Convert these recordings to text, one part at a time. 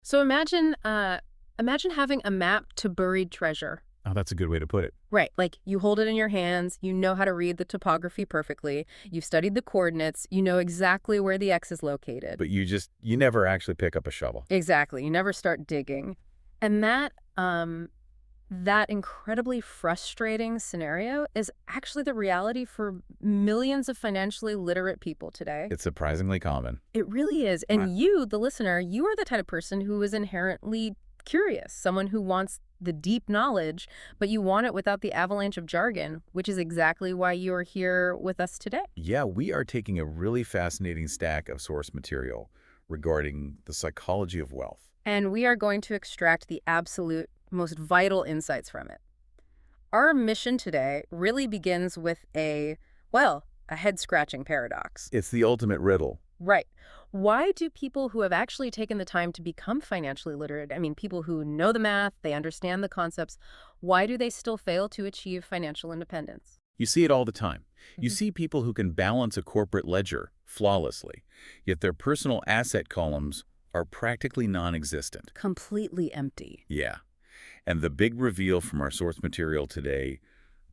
So imagine having a map to buried treasure. Oh, that's a good way to put it. Right, like you hold it in your hands, you know how to read the topography perfectly, you've studied the coordinates, you know exactly where the X is located. But you never actually pick up a shovel. Exactly, you never start digging. And that incredibly frustrating scenario is actually the reality for millions of financially literate people today. It's surprisingly common. It really is. Right. And you, the listener, you are the type of person who is inherently curious, someone who wants the deep knowledge, but you want it without the avalanche of jargon, which is exactly why you are here with us today. Yeah, we are taking a really fascinating stack of source material regarding the psychology of wealth. And we are going to extract the absolute most vital insights from it. Our mission today really begins with a head-scratching paradox. It's the ultimate riddle. Right. Why do people who have actually taken the time to become financially literate, I mean, people who know the math, they understand the concepts, why do they still fail to achieve financial independence? You see it all the time. You Mhm. see people who can balance a corporate ledger flawlessly, yet their personal asset columns are practically non-existent. Completely empty. Yeah. And the big reveal from our source material today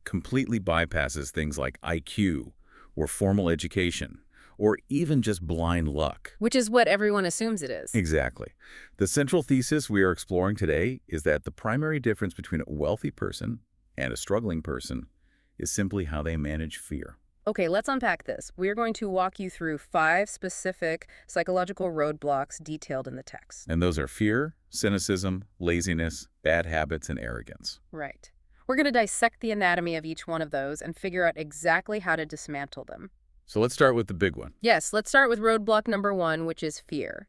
completely bypasses things like IQ or formal education or even just blind luck. Which is what everyone assumes it is. Exactly. The central thesis we are exploring today is that the primary difference between a wealthy person and a struggling person is simply how they manage fear. Okay, let's unpack this. We're going to walk you through 5 specific psychological roadblocks detailed in the text. And those are fear, cynicism, laziness, bad habits, and arrogance. Right. We're going to dissect the anatomy of each one of those and figure out exactly how to dismantle them. So let's start with the big one. Yes, let's start with roadblock number 1, which is fear.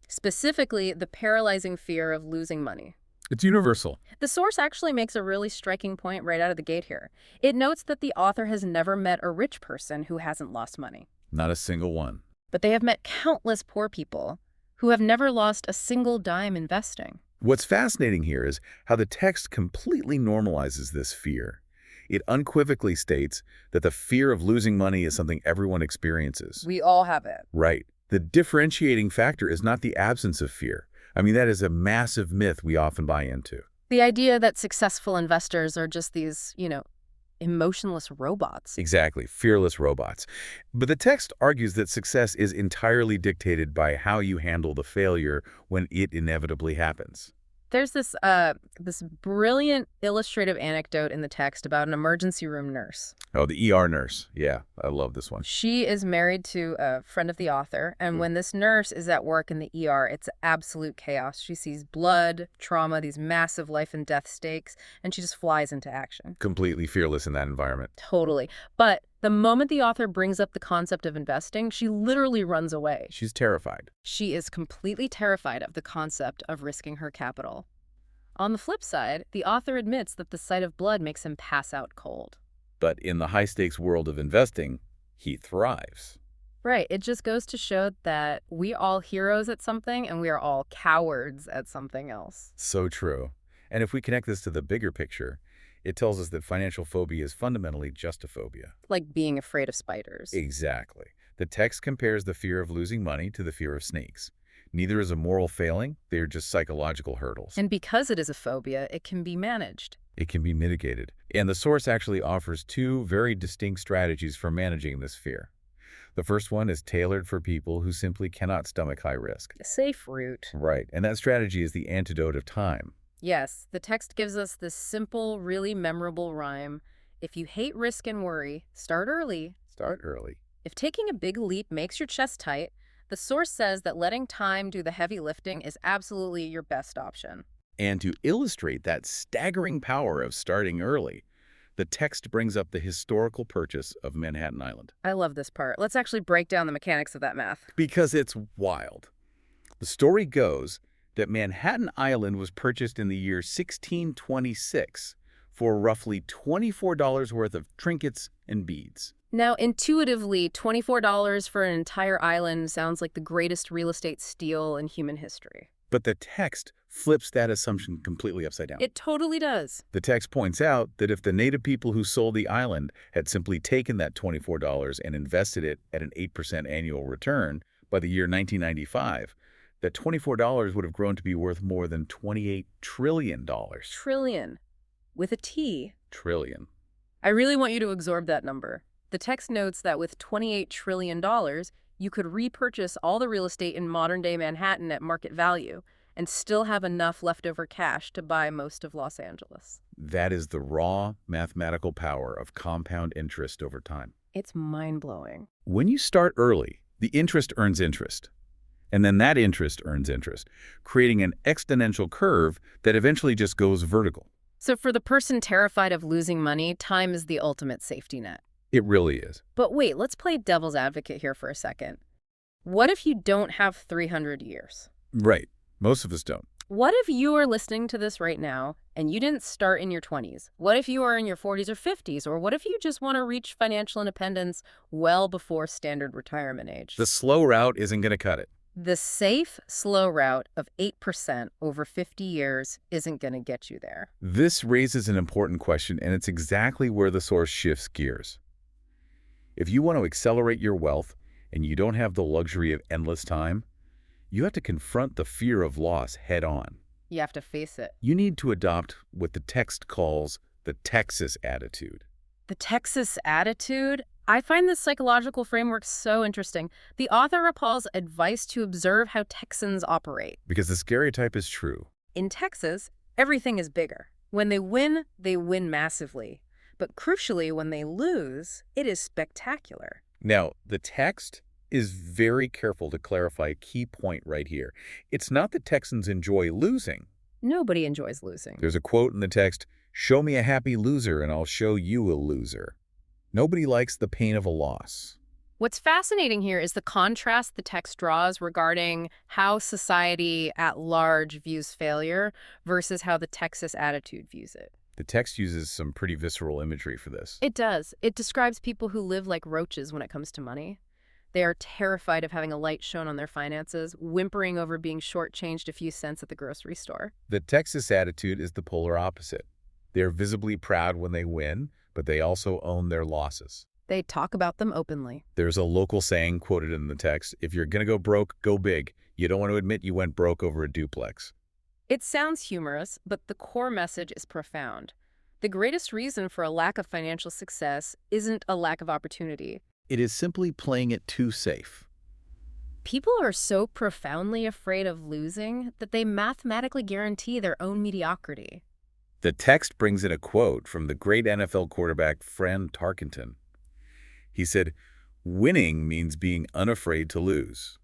Specifically, the paralyzing fear of losing money. It's universal. The source actually makes a really striking point right out of the gate here. It notes that the author has never met a rich person who hasn't lost money, Not a single one. but they have met countless poor people who have never lost a single dime investing. What's fascinating here is how the text completely normalizes this fear. It unequivocally states that the fear of losing money is something everyone experiences. We all have it. Right. The differentiating factor is not the absence of fear. I mean, that is a massive myth we often buy into. The idea that successful investors are just these, emotionless robots. Exactly, fearless robots. But the text argues that success is entirely dictated by how you handle the failure when it inevitably happens. There's this brilliant illustrative anecdote in the text about an emergency room nurse. Oh, the ER nurse. Yeah, I love this one. She is married to a friend of the author, and when this nurse is at work in the ER, it's absolute chaos. She sees blood, trauma, these massive life and death stakes, and she just flies into action. Completely fearless in that environment. Totally. But the moment the author brings up the concept of investing, she literally runs away. She's terrified. She is completely terrified of the concept of risking her capital. On the flip side, the author admits that the sight of blood makes him pass out cold. But in the high-stakes world of investing, he thrives. Right. It just goes to show that we are all heroes at something and we are all cowards at something else. So true. And if we connect this to the bigger picture, it tells us that financial phobia is fundamentally just a phobia. Like being afraid of spiders. Exactly. The text compares the fear of losing money to the fear of snakes. Neither is a moral failing, they are just psychological hurdles. And because it is a phobia, it can be managed. It can be mitigated. And the source actually offers 2 very distinct strategies for managing this fear. The first one is tailored for people who simply cannot stomach high risk. A safe route. Right, and that strategy is the antidote of time. Yes, the text gives us this simple, really memorable rhyme. If you hate risk and worry, start early. Start early. If taking a big leap makes your chest tight, the source says that letting time do the heavy lifting is absolutely your best option. And to illustrate that staggering power of starting early, the text brings up the historical purchase of Manhattan Island. I love this part. Let's actually break down the mechanics of that math. Because it's wild. The story goes that Manhattan Island was purchased in the year 1626 for roughly $24 worth of trinkets and beads. Now, intuitively, $24 for an entire island sounds like the greatest real estate steal in human history. But the text flips that assumption completely upside down. It totally does. The text points out that if the native people who sold the island had simply taken that $24 and invested it at an 8% annual return by the year 1995, that $24 would have grown to be worth more than $28 trillion. Trillion. With a T. Trillion. I really want you to absorb that number. The text notes that with $28 trillion, you could repurchase all the real estate in modern-day Manhattan at market value and still have enough leftover cash to buy most of Los Angeles. That is the raw mathematical power of compound interest over time. It's mind-blowing. When you start early, the interest earns interest. And then that interest earns interest, creating an exponential curve that eventually just goes vertical. So for the person terrified of losing money, time is the ultimate safety net. It really is. But wait, let's play devil's advocate here for a second. What if you don't have 300 years? Right. Most of us don't. What if you are listening to this right now and you didn't start in your 20s? What if you are in your 40s or 50s? Or what if you just want to reach financial independence well before standard retirement age? The slow route isn't going to cut it. The safe, slow route of 8% over 50 years isn't going to get you there. This raises an important question, and it's exactly where the source shifts gears. If you want to accelerate your wealth and you don't have the luxury of endless time, you have to confront the fear of loss head on. You have to face it. You need to adopt what the text calls the Texas attitude. The Texas attitude? I find this psychological framework so interesting. The author recalls advice to observe how Texans operate. Because the stereotype is true. In Texas, everything is bigger. When they win massively. But crucially, when they lose, it is spectacular. Now, the text is very careful to clarify a key point right here. It's not that Texans enjoy losing. Nobody enjoys losing. There's a quote in the text, "Show me a happy loser and I'll show you a loser." Nobody likes the pain of a loss. What's fascinating here is the contrast the text draws regarding how society at large views failure versus how the Texas attitude views it. The text uses some pretty visceral imagery for this. It does. It describes people who live like roaches when it comes to money. They are terrified of having a light shown on their finances, whimpering over being shortchanged a few cents at the grocery store. The Texas attitude is the polar opposite. They're visibly proud when they win, but they also own their losses. They talk about them openly. There's a local saying quoted in the text, "If you're going to go broke, go big. You don't want to admit you went broke over a duplex." It sounds humorous, but the core message is profound. The greatest reason for a lack of financial success isn't a lack of opportunity. It is simply playing it too safe. People are so profoundly afraid of losing that they mathematically guarantee their own mediocrity. The text brings in a quote from the great NFL quarterback Fran Tarkenton. He said, "Winning means being unafraid to lose."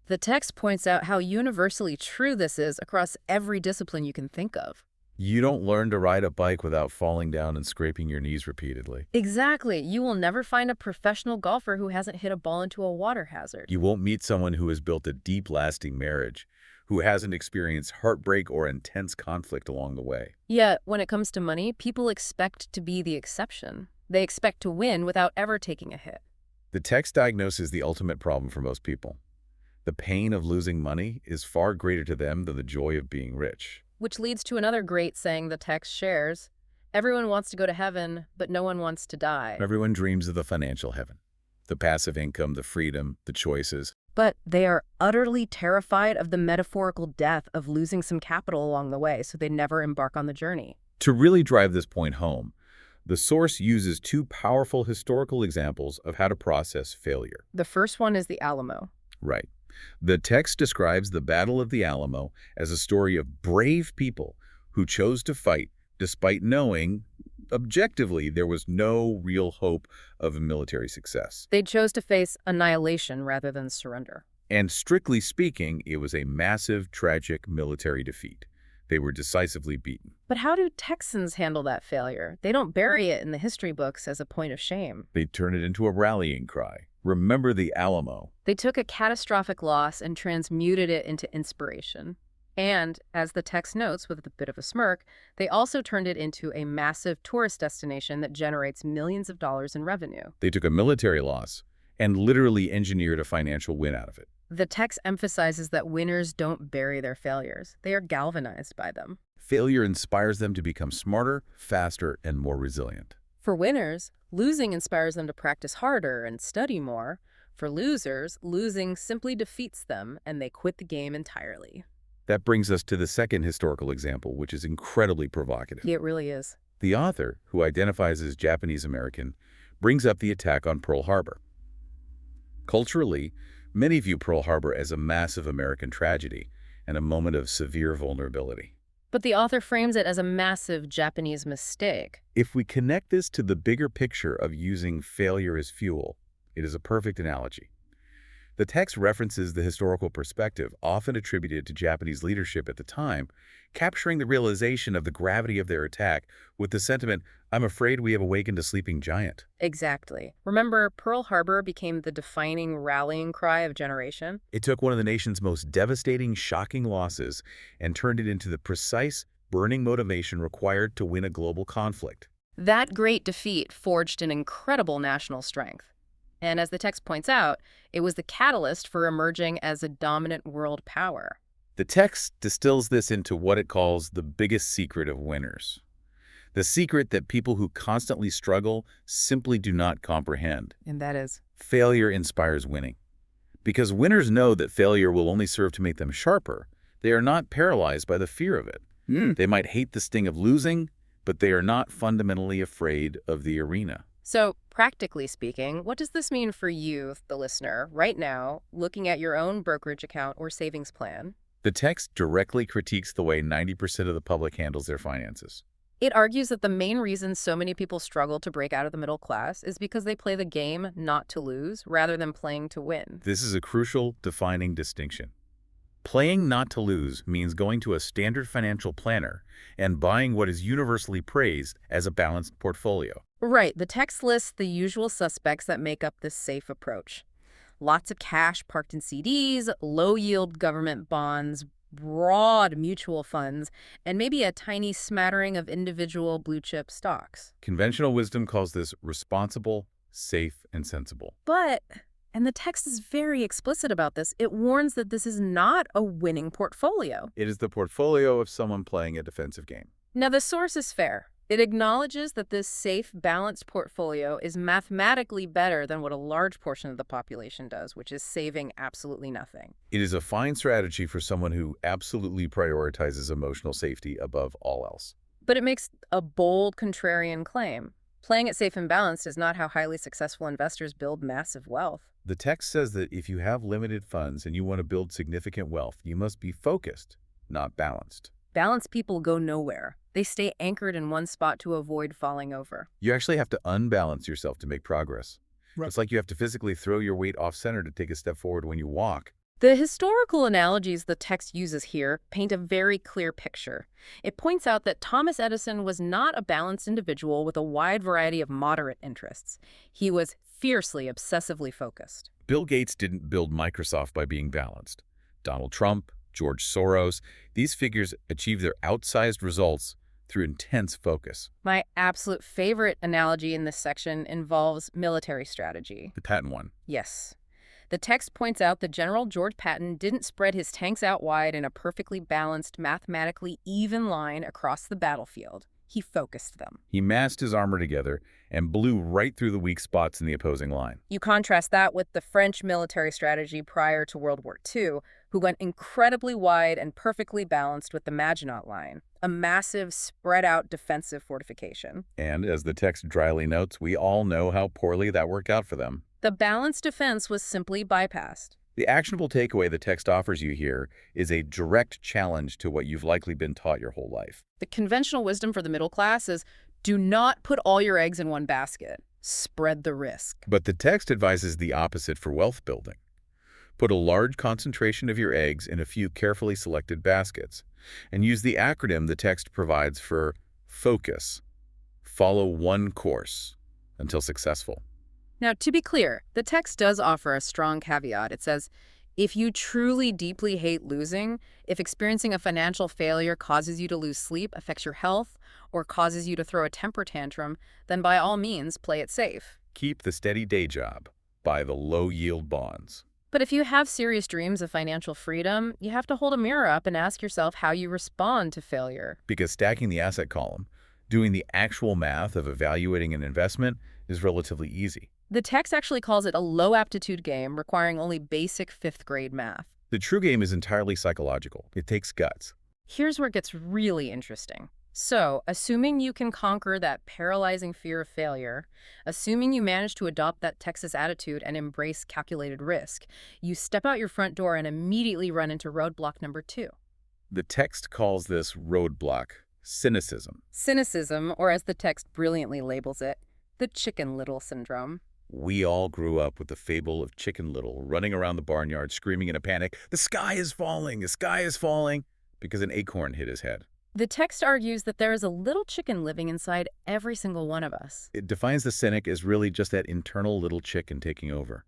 The text points out how universally true this is across every discipline you can think of. You don't learn to ride a bike without falling down and scraping your knees repeatedly. Exactly. You will never find a professional golfer who hasn't hit a ball into a water hazard. You won't meet someone who has built a deep, lasting marriage, who hasn't experienced heartbreak or intense conflict along the way. Yet, when it comes to money, people expect to be the exception. They expect to win without ever taking a hit. The text diagnoses the ultimate problem for most people. The pain of losing money is far greater to them than the joy of being rich. Which leads to another great saying the text shares. Everyone wants to go to heaven, but no one wants to die. Everyone dreams of the financial heaven, the passive income, the freedom, the choices. But they are utterly terrified of the metaphorical death of losing some capital along the way, so they never embark on the journey. To really drive this point home, the source uses two powerful historical examples of how to process failure. The first one is the Alamo. Right. The text describes the Battle of the Alamo as a story of brave people who chose to fight despite knowing, objectively, there was no real hope of military success. They chose to face annihilation rather than surrender. And strictly speaking, it was a massive, tragic military defeat. They were decisively beaten. But how do Texans handle that failure? They don't bury it in the history books as a point of shame. They turn it into a rallying cry. Remember the Alamo. They took a catastrophic loss and transmuted it into inspiration. And, as the text notes with a bit of a smirk, they also turned it into a massive tourist destination that generates millions of dollars in revenue. They took a military loss and literally engineered a financial win out of it. The text emphasizes that winners don't bury their failures. They are galvanized by them. Failure inspires them to become smarter, faster, and more resilient. For winners, losing inspires them to practice harder and study more. For losers, losing simply defeats them and they quit the game entirely. That brings us to the second historical example, which is incredibly provocative. It really is. The author, who identifies as Japanese American, brings up the attack on Pearl Harbor. Culturally, many view Pearl Harbor as a massive American tragedy and a moment of severe vulnerability. But the author frames it as a massive Japanese mistake. If we connect this to the bigger picture of using failure as fuel, it is a perfect analogy. The text references the historical perspective often attributed to Japanese leadership at the time, capturing the realization of the gravity of their attack with the sentiment, "I'm afraid we have awakened a sleeping giant." Exactly. Remember, Pearl Harbor became the defining rallying cry of a generation? It took one of the nation's most devastating, shocking losses and turned it into the precise, burning motivation required to win a global conflict. That great defeat forged an incredible national strength. And as the text points out, it was the catalyst for emerging as a dominant world power. The text distills this into what it calls the biggest secret of winners. The secret that people who constantly struggle simply do not comprehend. And that is? Failure inspires winning. Because winners know that failure will only serve to make them sharper, they are not paralyzed by the fear of it. They might hate the sting of losing, but they are not fundamentally afraid of the arena. So, practically speaking, what does this mean for you, the listener, right now, looking at your own brokerage account or savings plan? The text directly critiques the way 90% of the public handles their finances. It argues that the main reason so many people struggle to break out of the middle class is because they play the game not to lose rather than playing to win. This is a crucial, defining distinction. Playing not to lose means going to a standard financial planner and buying what is universally praised as a balanced portfolio. Right, the text lists the usual suspects that make up this safe approach. Lots of cash parked in CDs, low-yield government bonds, broad mutual funds, and maybe a tiny smattering of individual blue-chip stocks. Conventional wisdom calls this responsible, safe, and sensible. But, and the text is very explicit about this, it warns that this is not a winning portfolio. It is the portfolio of someone playing a defensive game. Now, the source is fair. It acknowledges that this safe, balanced portfolio is mathematically better than what a large portion of the population does, which is saving absolutely nothing. It is a fine strategy for someone who absolutely prioritizes emotional safety above all else. But it makes a bold contrarian claim. Playing it safe and balanced is not how highly successful investors build massive wealth. The text says that if you have limited funds and you want to build significant wealth, you must be focused, not balanced. Balanced people go nowhere. They stay anchored in one spot to avoid falling over. You actually have to unbalance yourself to make progress. Right. It's like you have to physically throw your weight off center to take a step forward when you walk. The historical analogies the text uses here paint a very clear picture. It points out that Thomas Edison was not a balanced individual with a wide variety of moderate interests. He was fiercely, obsessively focused. Bill Gates didn't build Microsoft by being balanced. Donald Trump, George Soros, these figures achieved their outsized results through intense focus. My absolute favorite analogy in this section involves military strategy. The Patton one. Yes. The text points out that General George Patton didn't spread his tanks out wide in a perfectly balanced, mathematically even line across the battlefield. He focused them. He massed his armor together and blew right through the weak spots in the opposing line. You contrast that with the French military strategy prior to World War II, who went incredibly wide and perfectly balanced with the Maginot Line, a massive, spread-out defensive fortification. And as the text dryly notes, we all know how poorly that worked out for them. The balanced defense was simply bypassed. The actionable takeaway the text offers you here is a direct challenge to what you've likely been taught your whole life. The conventional wisdom for the middle class is, do not put all your eggs in one basket. Spread the risk. But the text advises the opposite for wealth building. Put a large concentration of your eggs in a few carefully selected baskets, and use the acronym the text provides for FOCUS. Follow one course until successful. Now, to be clear, the text does offer a strong caveat. It says, if you truly deeply hate losing, if experiencing a financial failure causes you to lose sleep, affects your health, or causes you to throw a temper tantrum, then by all means, play it safe. Keep the steady day job. Buy the low-yield bonds. But if you have serious dreams of financial freedom, you have to hold a mirror up and ask yourself how you respond to failure. Because stacking the asset column, doing the actual math of evaluating an investment, is relatively easy. The text actually calls it a low-aptitude game requiring only basic fifth-grade math. The true game is entirely psychological. It takes guts. Here's where it gets really interesting. So, assuming you can conquer that paralyzing fear of failure, assuming you manage to adopt that Texas attitude and embrace calculated risk, you step out your front door and immediately run into roadblock number 2. The text calls this roadblock cynicism. Cynicism, or as the text brilliantly labels it, the Chicken Little syndrome. We all grew up with the fable of Chicken Little running around the barnyard screaming in a panic, "The sky is falling! The sky is falling!" because an acorn hit his head. The text argues that there is a little chicken living inside every single one of us. It defines the cynic as really just that internal little chicken taking over.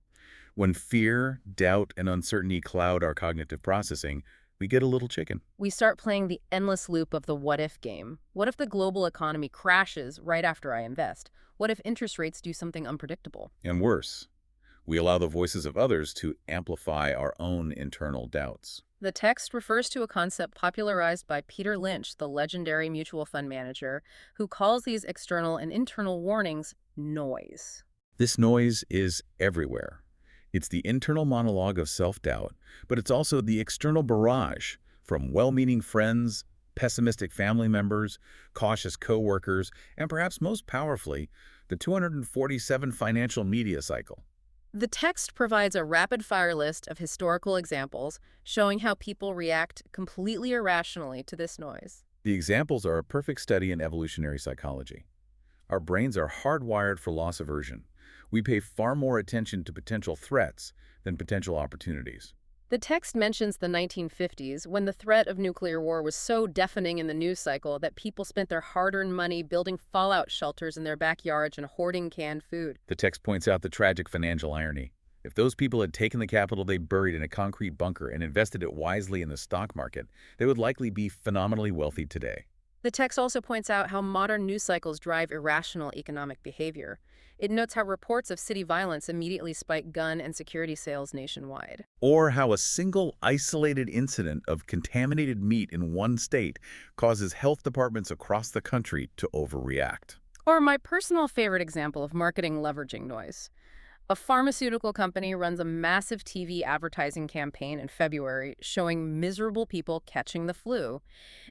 When fear, doubt, and uncertainty cloud our cognitive processing, we get a little chicken. We start playing the endless loop of the what-if game. What if the global economy crashes right after I invest? What if interest rates do something unpredictable? And worse, we allow the voices of others to amplify our own internal doubts. The text refers to a concept popularized by Peter Lynch, the legendary mutual fund manager, who calls these external and internal warnings noise. This noise is everywhere. It's the internal monologue of self-doubt, but it's also the external barrage from well-meaning friends, pessimistic family members, cautious coworkers, and perhaps most powerfully, the 247 financial media cycle. The text provides a rapid-fire list of historical examples showing how people react completely irrationally to this noise. The examples are a perfect study in evolutionary psychology. Our brains are hardwired for loss aversion. We pay far more attention to potential threats than potential opportunities. The text mentions the 1950s, when the threat of nuclear war was so deafening in the news cycle that people spent their hard-earned money building fallout shelters in their backyards and hoarding canned food. The text points out the tragic financial irony. If those people had taken the capital they buried in a concrete bunker and invested it wisely in the stock market, they would likely be phenomenally wealthy today. The text also points out how modern news cycles drive irrational economic behavior. It notes how reports of city violence immediately spike gun and security sales nationwide. Or how a single isolated incident of contaminated meat in one state causes health departments across the country to overreact. Or my personal favorite example of marketing leveraging noise. A pharmaceutical company runs a massive TV advertising campaign in February showing miserable people catching the flu.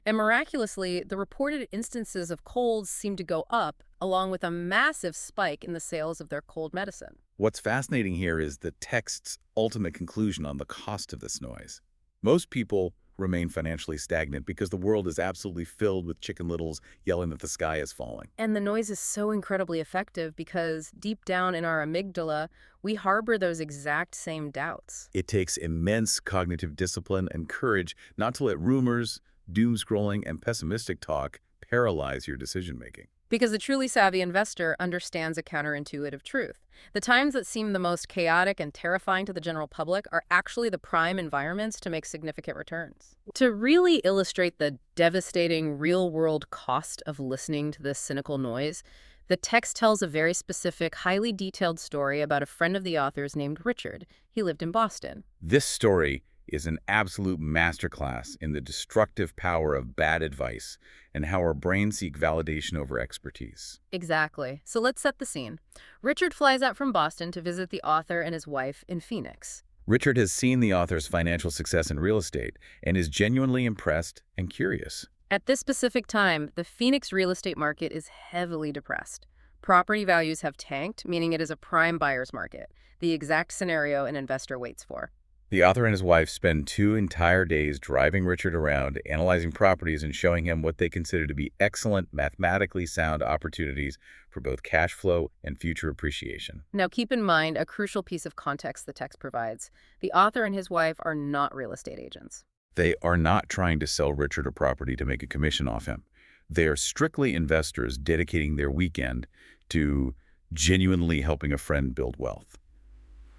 And miraculously, the reported instances of colds seem to go up, along with a massive spike in the sales of their cold medicine. What's fascinating here is the text's ultimate conclusion on the cost of this noise. Most people remain financially stagnant because the world is absolutely filled with Chicken Littles yelling that the sky is falling. And the noise is so incredibly effective because deep down in our amygdala, we harbor those exact same doubts. It takes immense cognitive discipline and courage not to let rumors, doom scrolling, and pessimistic talk paralyze your decision-making. Because the truly savvy investor understands a counterintuitive truth. The times that seem the most chaotic and terrifying to the general public are actually the prime environments to make significant returns. To really illustrate the devastating real-world cost of listening to this cynical noise, the text tells a very specific, highly detailed story about a friend of the author's named Richard. He lived in Boston. This story is an absolute masterclass in the destructive power of bad advice and how our brains seek validation over expertise. Exactly. So let's set the scene. Richard flies out from Boston to visit the author and his wife in Phoenix. Richard has seen the author's financial success in real estate and is genuinely impressed and curious. At this specific time, the Phoenix real estate market is heavily depressed. Property values have tanked, meaning it is a prime buyer's market, the exact scenario an investor waits for. The author and his wife spend 2 entire days driving Richard around, analyzing properties and showing him what they consider to be excellent, mathematically sound opportunities for both cash flow and future appreciation. Now keep in mind a crucial piece of context the text provides. The author and his wife are not real estate agents. They are not trying to sell Richard a property to make a commission off him. They are strictly investors dedicating their weekend to genuinely helping a friend build wealth.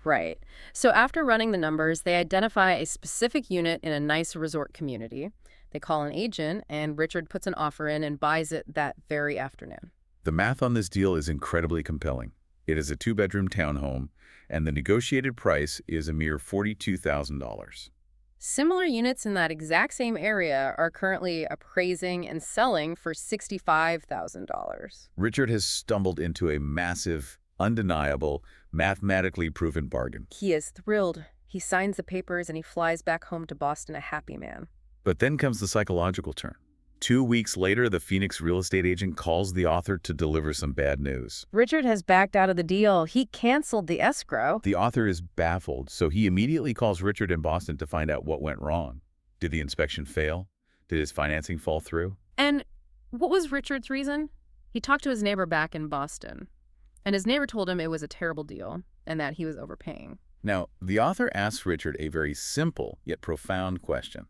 Right. So after running the numbers, they identify a specific unit in a nice resort community. They call an agent, and Richard puts an offer in and buys it that very afternoon. The math on this deal is incredibly compelling. It is a 2-bedroom townhome, and the negotiated price is a mere $42,000. Similar units in that exact same area are currently appraising and selling for $65,000. Richard has stumbled into a massive, undeniable, Mathematically proven bargain. He is thrilled. He signs the papers and he flies back home to Boston a happy man. But then comes the psychological turn. 2 weeks later, the Phoenix real estate agent calls the author to deliver some bad news. Richard has backed out of the deal. He canceled the escrow. The author is baffled, so he immediately calls Richard in Boston to find out what went wrong. Did the inspection fail? Did his financing fall through? And what was Richard's reason? He talked to his neighbor back in Boston, and his neighbor told him it was a terrible deal and that he was overpaying. Now, the author asks Richard a very simple yet profound question.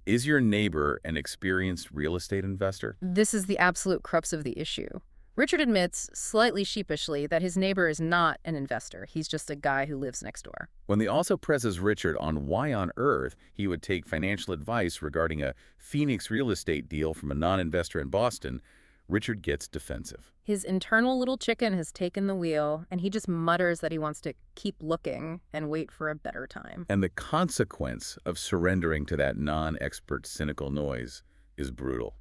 Is your neighbor an experienced real estate investor? This is the absolute crux of the issue. Richard admits, slightly sheepishly, that his neighbor is not an investor. He's just a guy who lives next door. When the author presses Richard on why on earth he would take financial advice regarding a Phoenix real estate deal from a non-investor in Boston, Richard gets defensive. His internal little chicken has taken the wheel, and he just mutters that he wants to keep looking and wait for a better time. And the consequence of surrendering to that non-expert cynical noise is brutal.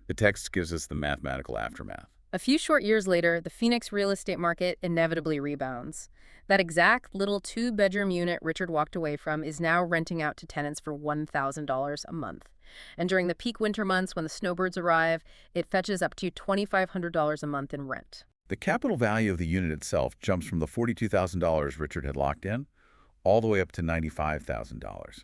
The text gives us the mathematical aftermath. A few short years later, the Phoenix real estate market inevitably rebounds. That exact little two-bedroom unit Richard walked away from is now renting out to tenants for $1,000 a month. And during the peak winter months when the snowbirds arrive, it fetches up to $2,500 a month in rent. The capital value of the unit itself jumps from the $42,000 Richard had locked in all the way up to $95,000.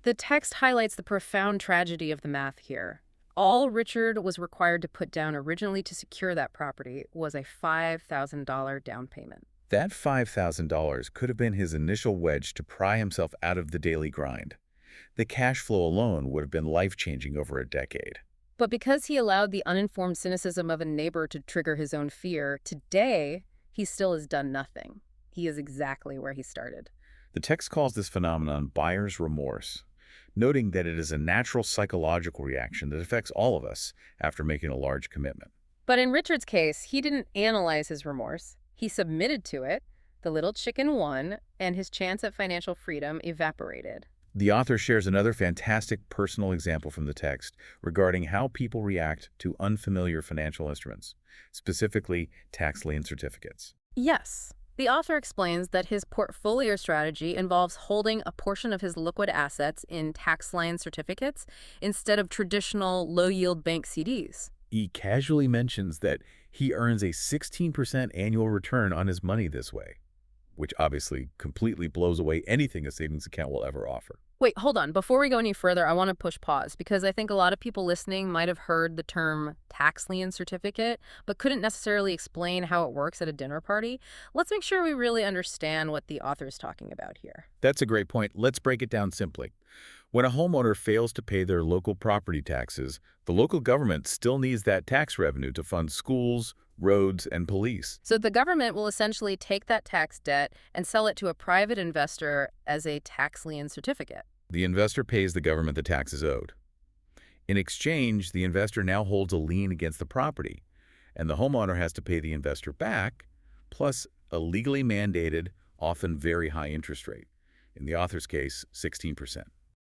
The text highlights the profound tragedy of the math here. All Richard was required to put down originally to secure that property was a $5,000 down payment. That $5,000 could have been his initial wedge to pry himself out of the daily grind. The cash flow alone would have been life-changing over a decade. But because he allowed the uninformed cynicism of a neighbor to trigger his own fear, today he still has done nothing. He is exactly where he started. The text calls this phenomenon buyer's remorse, noting that it is a natural psychological reaction that affects all of us after making a large commitment. But in Richard's case, he didn't analyze his remorse. He submitted to it, the little chicken won, and his chance at financial freedom evaporated. The author shares another fantastic personal example from the text regarding how people react to unfamiliar financial instruments, specifically tax lien certificates. Yes. The author explains that his portfolio strategy involves holding a portion of his liquid assets in tax lien certificates instead of traditional low-yield bank CDs. He casually mentions that he earns a 16% annual return on his money this way, which obviously completely blows away anything a savings account will ever offer. Wait, hold on. Before we go any further, I want to push pause because I think a lot of people listening might have heard the term tax lien certificate, but couldn't necessarily explain how it works at a dinner party. Let's make sure we really understand what the author is talking about here. That's a great point. Let's break it down simply. When a homeowner fails to pay their local property taxes, the local government still needs that tax revenue to fund schools, roads, and police. So the government will essentially take that tax debt and sell it to a private investor as a tax lien certificate. The investor pays the government the taxes owed. In exchange, the investor now holds a lien against the property, and the homeowner has to pay the investor back, plus a legally mandated, often very high interest rate. In the author's case, 16%.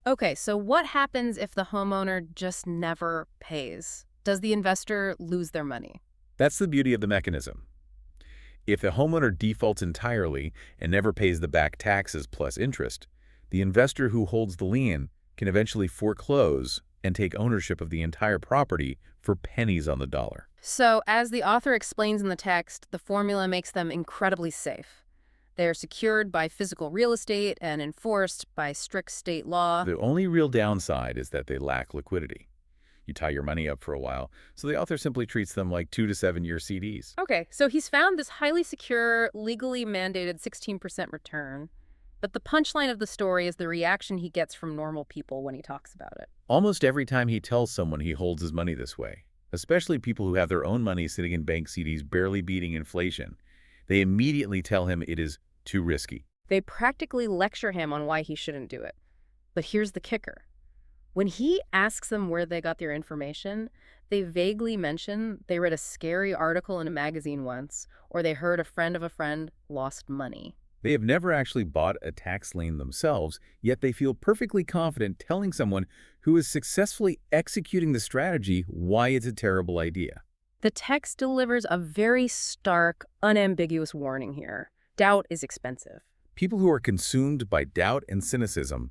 Okay, so what happens if the homeowner just never pays? Does the investor lose their money? That's the beauty of the mechanism. If the homeowner defaults entirely and never pays the back taxes plus interest, the investor who holds the lien can eventually foreclose and take ownership of the entire property for pennies on the dollar. So, as the author explains in the text, the formula makes them incredibly safe. They are secured by physical real estate and enforced by strict state law. The only real downside is that they lack liquidity. You tie your money up for a while, so the author simply treats them like 2 to 7 year CDs. Okay, so he's found this highly secure, legally mandated 16% return. But the punchline of the story is the reaction he gets from normal people when he talks about it. Almost every time he tells someone he holds his money this way, especially people who have their own money sitting in bank CDs barely beating inflation, they immediately tell him it is too risky. They practically lecture him on why he shouldn't do it. But here's the kicker. When he asks them where they got their information, they vaguely mention they read a scary article in a magazine once, or they heard a friend of a friend lost money. They have never actually bought a tax lien themselves, yet they feel perfectly confident telling someone who is successfully executing the strategy why it's a terrible idea. The text delivers a very stark, unambiguous warning here. Doubt is expensive. People who are consumed by doubt and cynicism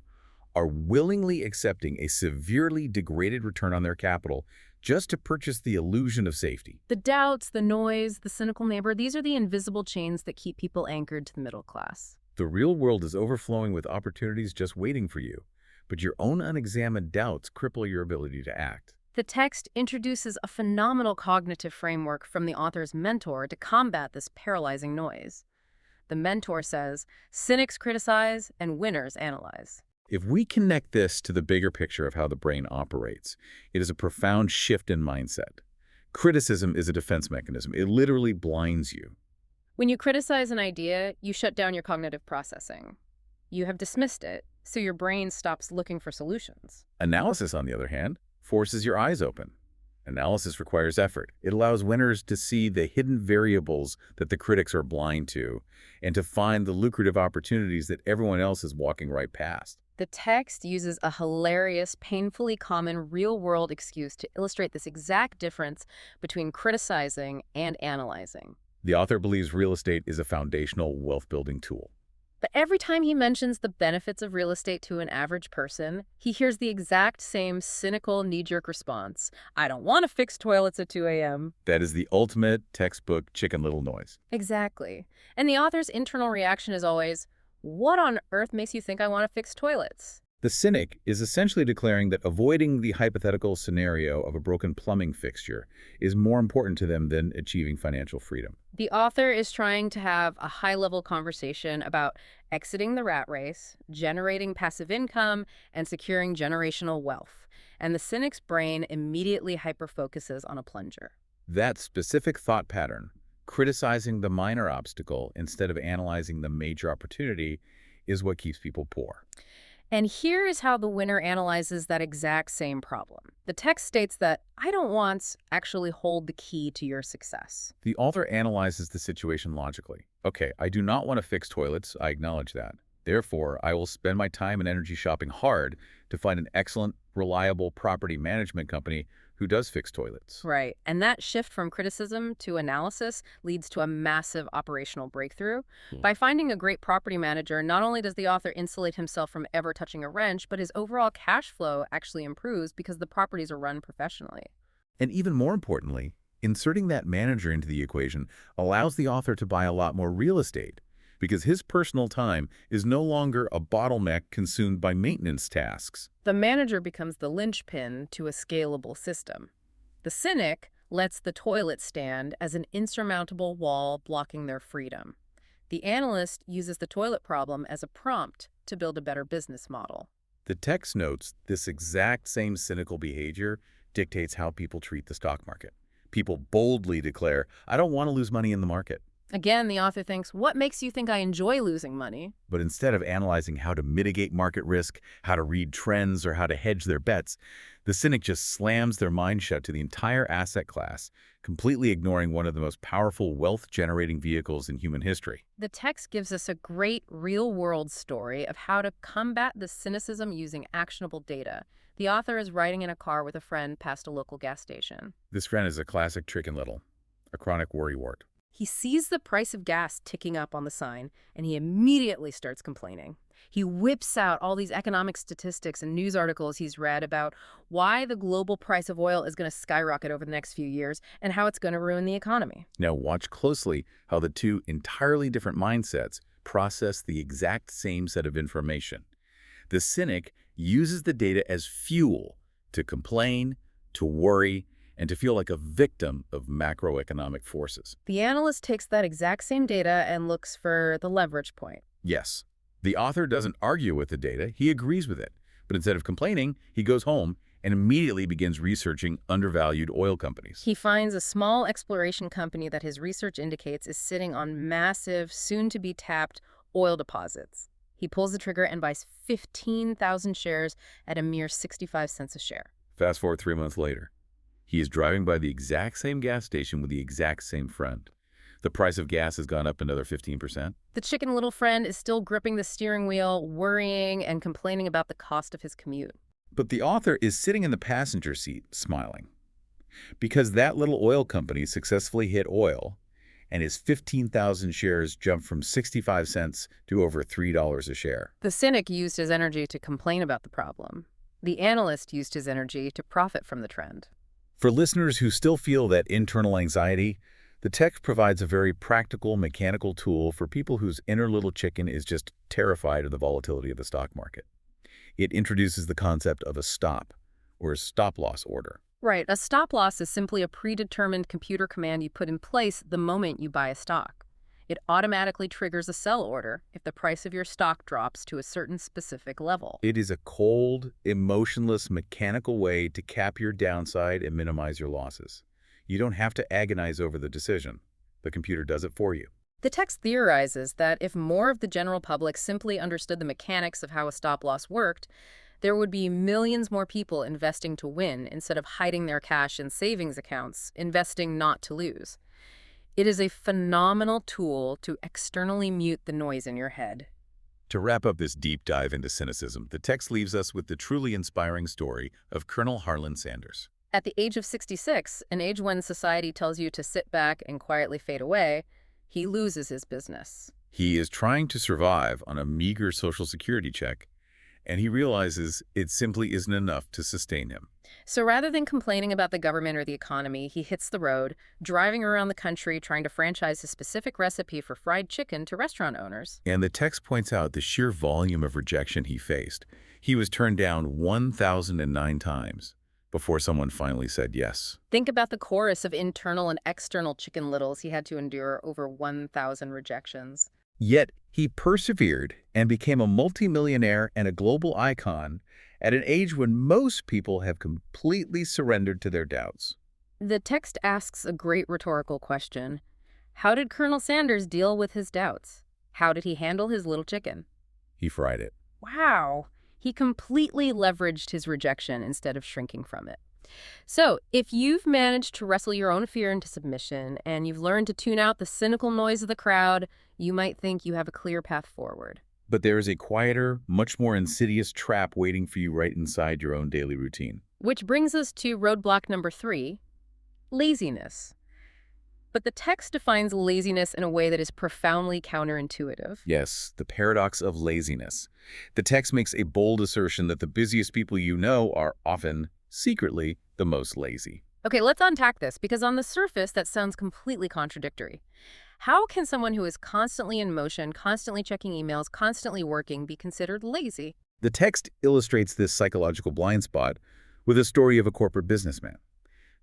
are willingly accepting a severely degraded return on their capital just to purchase the illusion of safety. The doubts, the noise, the cynical neighbor, these are the invisible chains that keep people anchored to the middle class. The real world is overflowing with opportunities just waiting for you, but your own unexamined doubts cripple your ability to act. The text introduces a phenomenal cognitive framework from the author's mentor to combat this paralyzing noise. The mentor says, cynics criticize and winners analyze. If we connect this to the bigger picture of how the brain operates, it is a profound shift in mindset. Criticism is a defense mechanism. It literally blinds you. When you criticize an idea, you shut down your cognitive processing. You have dismissed it, so your brain stops looking for solutions. Analysis, on the other hand, forces your eyes open. Analysis requires effort. It allows winners to see the hidden variables that the critics are blind to and to find the lucrative opportunities that everyone else is walking right past. The text uses a hilarious, painfully common real-world excuse to illustrate this exact difference between criticizing and analyzing. The author believes real estate is a foundational wealth-building tool. But every time he mentions the benefits of real estate to an average person, he hears the exact same cynical, knee-jerk response. I don't want to fix toilets at 2 a.m. That is the ultimate textbook Chicken Little noise. Exactly. And the author's internal reaction is always, what on earth makes you think I want to fix toilets? The cynic is essentially declaring that avoiding the hypothetical scenario of a broken plumbing fixture is more important to them than achieving financial freedom. The author is trying to have a high-level conversation about exiting the rat race, generating passive income, and securing generational wealth. And the cynic's brain immediately hyper-focuses on a plunger. That specific thought pattern, criticizing the minor obstacle instead of analyzing the major opportunity, is what keeps people poor. And here is how the winner analyzes that exact same problem. The text states that I don't want actually hold the key to your success. The author analyzes the situation logically. Okay, I do not want to fix toilets, I acknowledge that. Therefore, I will spend my time and energy shopping hard to find an excellent, reliable property management company who does fix toilets. Right. And that shift from criticism to analysis leads to a massive operational breakthrough. By finding a great property manager, not only does the author insulate himself from ever touching a wrench, but his overall cash flow actually improves because the properties are run professionally. And even more importantly, inserting that manager into the equation allows the author to buy a lot more real estate, because his personal time is no longer a bottleneck consumed by maintenance tasks. The manager becomes the linchpin to a scalable system. The cynic lets the toilet stand as an insurmountable wall blocking their freedom. The analyst uses the toilet problem as a prompt to build a better business model. The text notes this exact same cynical behavior dictates how people treat the stock market. People boldly declare, I don't want to lose money in the market. Again, the author thinks, what makes you think I enjoy losing money? But instead of analyzing how to mitigate market risk, how to read trends, or how to hedge their bets, the cynic just slams their mind shut to the entire asset class, completely ignoring one of the most powerful wealth-generating vehicles in human history. The text gives us a great real-world story of how to combat the cynicism using actionable data. The author is riding in a car with a friend past a local gas station. This friend is a classic Chicken Little, a chronic worrywart. He sees the price of gas ticking up on the sign, and he immediately starts complaining. He whips out all these economic statistics and news articles he's read about why the global price of oil is going to skyrocket over the next few years and how it's going to ruin the economy. Now watch closely how the two entirely different mindsets process the exact same set of information. The cynic uses the data as fuel to complain, to worry, and to feel like a victim of macroeconomic forces. The analyst takes that exact same data and looks for the leverage point. Yes, the author doesn't argue with the data, he agrees with it. But instead of complaining, he goes home and immediately begins researching undervalued oil companies. He finds a small exploration company that his research indicates is sitting on massive, soon-to-be-tapped oil deposits. He pulls the trigger and buys 15,000 shares at a mere 65 cents a share. Fast forward 3 months later. He is driving by the exact same gas station with the exact same friend. The price of gas has gone up another 15%. The Chicken Little friend is still gripping the steering wheel, worrying and complaining about the cost of his commute. But the author is sitting in the passenger seat, smiling. Because that little oil company successfully hit oil, and his 15,000 shares jumped from 65 cents to over $3 a share. The cynic used his energy to complain about the problem. The analyst used his energy to profit from the trend. For listeners who still feel that internal anxiety, the text provides a very practical, mechanical tool for people whose inner little chicken is just terrified of the volatility of the stock market. It introduces the concept of a stop, or a stop-loss order. Right, a stop loss is simply a predetermined computer command you put in place the moment you buy a stock. It automatically triggers a sell order if the price of your stock drops to a certain specific level. It is a cold, emotionless, mechanical way to cap your downside and minimize your losses. You don't have to agonize over the decision. The computer does it for you. The text theorizes that if more of the general public simply understood the mechanics of how a stop loss worked, there would be millions more people investing to win instead of hiding their cash in savings accounts, investing not to lose. It is a phenomenal tool to externally mute the noise in your head. To wrap up this deep dive into cynicism, the text leaves us with the truly inspiring story of Colonel Harlan Sanders. At the age of 66, an age when society tells you to sit back and quietly fade away, he loses his business. He is trying to survive on a meager Social Security check, and he realizes it simply isn't enough to sustain him. So rather than complaining about the government or the economy, he hits the road, driving around the country trying to franchise his specific recipe for fried chicken to restaurant owners. And the text points out the sheer volume of rejection he faced. He was turned down 1,009 times before someone finally said yes. Think about the chorus of internal and external chicken littles he had to endure over 1,000 rejections. Yet he persevered and became a multimillionaire and a global icon at an age when most people have completely surrendered to their doubts. The text asks a great rhetorical question. How did Colonel Sanders deal with his doubts? How did he handle his little chicken? He fried it. Wow! He completely leveraged his rejection instead of shrinking from it. So, if you've managed to wrestle your own fear into submission and you've learned to tune out the cynical noise of the crowd, you might think you have a clear path forward. But there is a quieter, much more insidious trap waiting for you right inside your own daily routine. Which brings us to roadblock number 3, laziness. But the text defines laziness in a way that is profoundly counterintuitive. Yes, the paradox of laziness. The text makes a bold assertion that the busiest people you know are often, secretly, the most lazy. Okay, let's unpack this, because on the surface, that sounds completely contradictory. How can someone who is constantly in motion, constantly checking emails, constantly working, be considered lazy? The text illustrates this psychological blind spot with a story of a corporate businessman.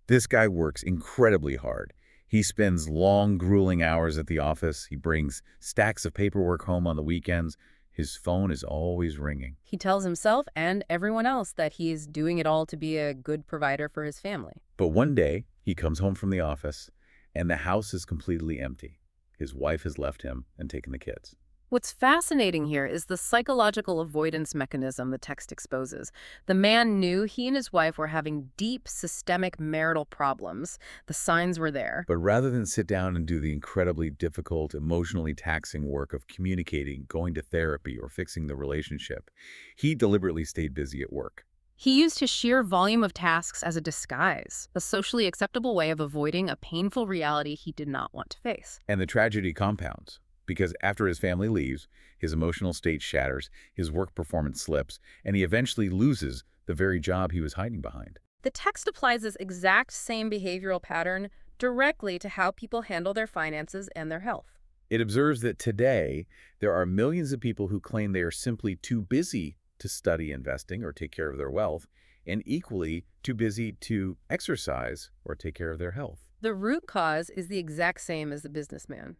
This guy works incredibly hard. He spends long, grueling hours at the office. He brings stacks of paperwork home on the weekends. His phone is always ringing. He tells himself and everyone else that he's doing it all to be a good provider for his family. But one day, he comes home from the office, and the house is completely empty. His wife has left him and taken the kids. What's fascinating here is the psychological avoidance mechanism the text exposes. The man knew he and his wife were having deep systemic marital problems. The signs were there. But rather than sit down and do the incredibly difficult, emotionally taxing work of communicating, going to therapy, or fixing the relationship, he deliberately stayed busy at work. He used his sheer volume of tasks as a disguise, a socially acceptable way of avoiding a painful reality he did not want to face. And the tragedy compounds, because after his family leaves, his emotional state shatters, his work performance slips, and he eventually loses the very job he was hiding behind. The text applies this exact same behavioral pattern directly to how people handle their finances and their health. It observes that today, there are millions of people who claim they are simply too busy to study investing or take care of their wealth, and equally too busy to exercise or take care of their health. The root cause is the exact same as the businessman.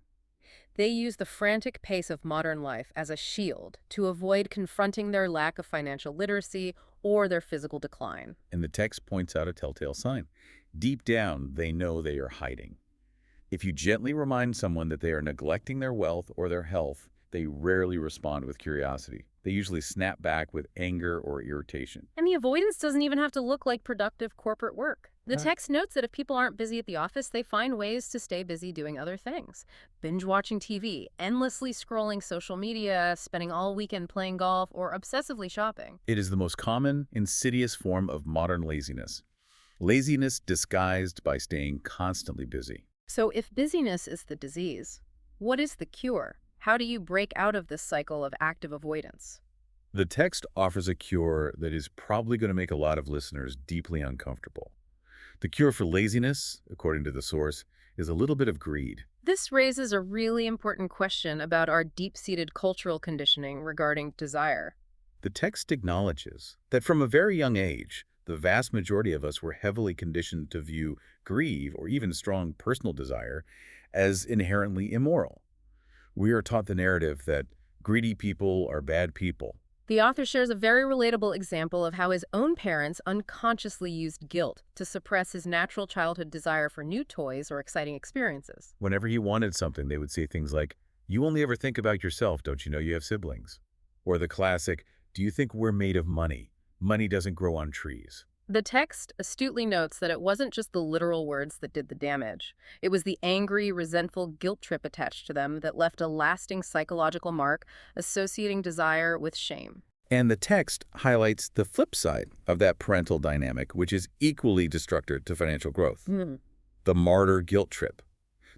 They use the frantic pace of modern life as a shield to avoid confronting their lack of financial literacy or their physical decline. And the text points out a telltale sign. Deep down, they know they are hiding. If you gently remind someone that they are neglecting their wealth or their health, they rarely respond with curiosity. They usually snap back with anger or irritation. And the avoidance doesn't even have to look like productive corporate work. The text notes that if people aren't busy at the office, they find ways to stay busy doing other things. Binge watching TV, endlessly scrolling social media, spending all weekend playing golf, or obsessively shopping. It is the most common, insidious form of modern laziness. Laziness disguised by staying constantly busy. So if busyness is the disease, what is the cure? How do you break out of this cycle of active avoidance? The text offers a cure that is probably going to make a lot of listeners deeply uncomfortable. The cure for laziness, according to the source, is a little bit of greed. This raises a really important question about our deep-seated cultural conditioning regarding desire. The text acknowledges that from a very young age, the vast majority of us were heavily conditioned to view greed or even strong personal desire as inherently immoral. We are taught the narrative that greedy people are bad people. The author shares a very relatable example of how his own parents unconsciously used guilt to suppress his natural childhood desire for new toys or exciting experiences. Whenever he wanted something, they would say things like, "You only ever think about yourself, don't you know you have siblings?" Or the classic, "Do you think we're made of money? Money doesn't grow on trees." The text astutely notes that it wasn't just the literal words that did the damage. It was the angry, resentful guilt trip attached to them that left a lasting psychological mark, associating desire with shame. And the text highlights the flip side of that parental dynamic, which is equally destructive to financial growth. Hmm. The martyr guilt trip.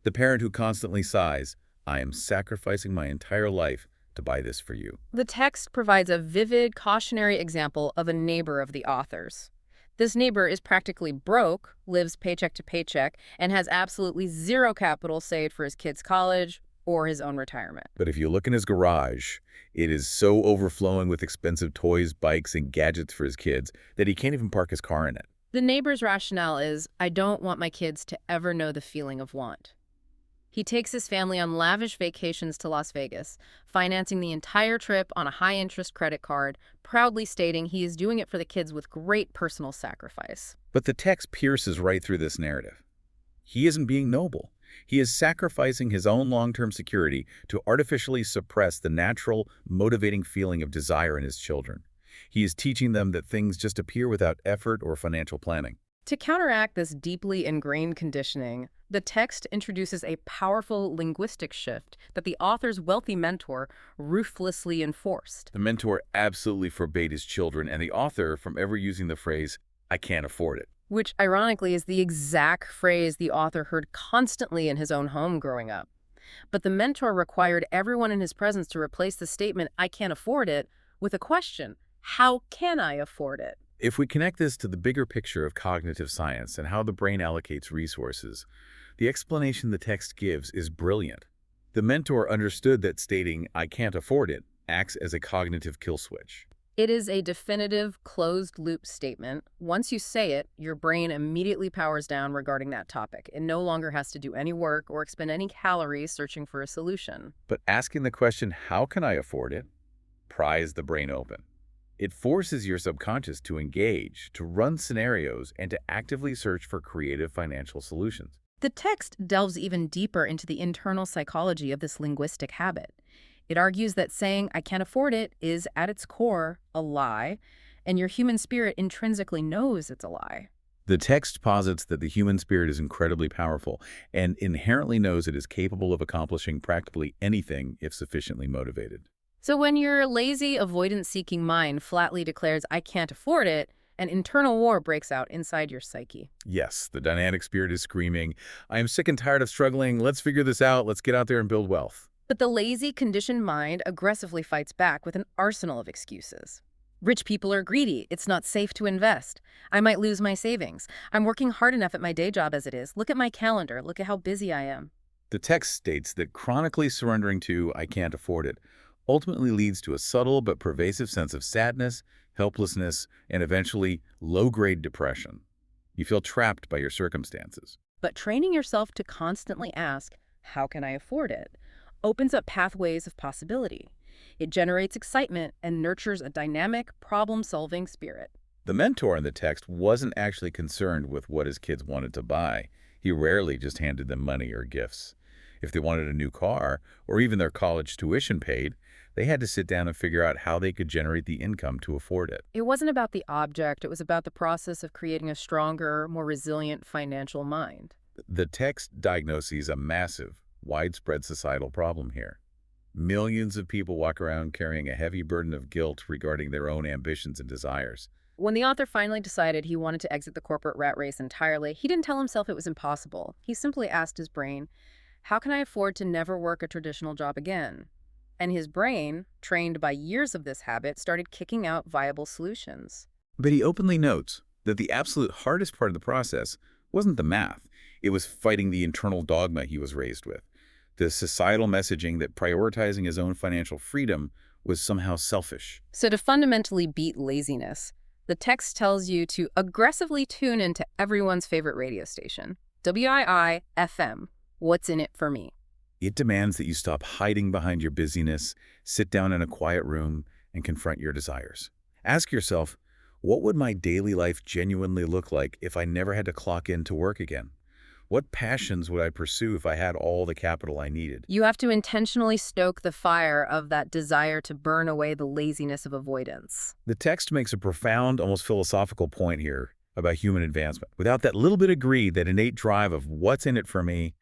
The parent who constantly sighs, "I am sacrificing my entire life to buy this for you." The text provides a vivid, cautionary example of a neighbor of the author's. This neighbor is practically broke, lives paycheck to paycheck, and has absolutely zero capital saved for his kids' college or his own retirement. But if you look in his garage, it is so overflowing with expensive toys, bikes, and gadgets for his kids that he can't even park his car in it. The neighbor's rationale is, I don't want my kids to ever know the feeling of want. He takes his family on lavish vacations to Las Vegas, financing the entire trip on a high-interest credit card, proudly stating he is doing it for the kids with great personal sacrifice. But the text pierces right through this narrative. He isn't being noble. He is sacrificing his own long-term security to artificially suppress the natural, motivating feeling of desire in his children. He is teaching them that things just appear without effort or financial planning. To counteract this deeply ingrained conditioning, the text introduces a powerful linguistic shift that the author's wealthy mentor ruthlessly enforced, The mentor absolutely forbade his children and the author from ever using the phrase, "I can't afford it." which ironically is the exact phrase the author heard constantly in his own home growing up. But the mentor required everyone in his presence to replace the statement, I can't afford it, with a question, how can I afford it? If we connect this to the bigger picture of cognitive science and how the brain allocates resources, the explanation the text gives is brilliant. The mentor understood that stating, "I can't afford it," acts as a cognitive kill switch. It is a definitive, closed-loop statement. Once you say it, your brain immediately powers down regarding that topic. It no longer has to do any work or expend any calories searching for a solution. But asking the question, "How can I afford it?" pries the brain open. It forces your subconscious to engage, to run scenarios, and to actively search for creative financial solutions. The text delves even deeper into the internal psychology of this linguistic habit. It argues that saying, I can't afford it, is, at its core, a lie, and your human spirit intrinsically knows it's a lie. The text posits that the human spirit is incredibly powerful and inherently knows it is capable of accomplishing practically anything if sufficiently motivated. So when your lazy, avoidance-seeking mind flatly declares, I can't afford it, an internal war breaks out inside your psyche. Yes, the dynamic spirit is screaming, "I am sick and tired of struggling. Let's figure this out. Let's get out there and build wealth." But the lazy, conditioned mind aggressively fights back with an arsenal of excuses. Rich people are greedy. It's not safe to invest. I might lose my savings. I'm working hard enough at my day job as it is. Look at my calendar. Look at how busy I am. The text states that chronically surrendering to "I can't afford it" ultimately leads to a subtle but pervasive sense of sadness, helplessness, and eventually low-grade depression. You feel trapped by your circumstances. But training yourself to constantly ask, how can I afford it, opens up pathways of possibility. It generates excitement and nurtures a dynamic, problem-solving spirit. The mentor in the text wasn't actually concerned with what his kids wanted to buy. He rarely just handed them money or gifts. If they wanted a new car, or even their college tuition paid, they had to sit down and figure out how they could generate the income to afford it. It wasn't about the object, it was about the process of creating a stronger, more resilient financial mind. The text diagnoses a massive, widespread societal problem here. Millions of people walk around carrying a heavy burden of guilt regarding their own ambitions and desires. When the author finally decided he wanted to exit the corporate rat race entirely, he didn't tell himself it was impossible. He simply asked his brain, how can I afford to never work a traditional job again? And his brain, trained by years of this habit, started kicking out viable solutions. But he openly notes that the absolute hardest part of the process wasn't the math. It was fighting the internal dogma he was raised with, the societal messaging that prioritizing his own financial freedom was somehow selfish. So to fundamentally beat laziness, the text tells you to aggressively tune into everyone's favorite radio station, WII-FM. What's in it for me? It demands that you stop hiding behind your busyness, sit down in a quiet room, and confront your desires. Ask yourself, what would my daily life genuinely look like if I never had to clock in to work again? What passions would I pursue if I had all the capital I needed? You have to intentionally stoke the fire of that desire to burn away the laziness of avoidance. The text makes a profound, almost philosophical point here about human advancement. Without that little bit of greed, that innate drive of what's in it for me,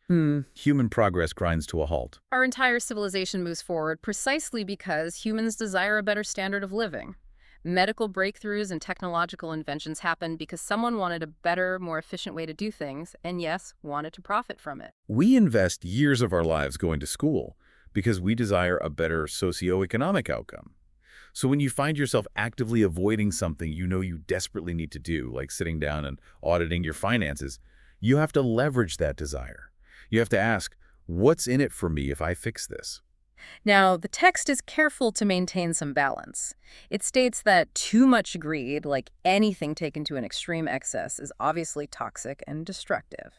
human progress grinds to a halt. Our entire civilization moves forward precisely because humans desire a better standard of living. Medical breakthroughs and technological inventions happened because someone wanted a better, more efficient way to do things, and yes, wanted to profit from it. We invest years of our lives going to school because we desire a better socioeconomic outcome. So when you find yourself actively avoiding something you know you desperately need to do, like sitting down and auditing your finances, you have to leverage that desire. You have to ask, what's in it for me if I fix this? Now, the text is careful to maintain some balance. It states that too much greed, like anything taken to an extreme excess, is obviously toxic and destructive.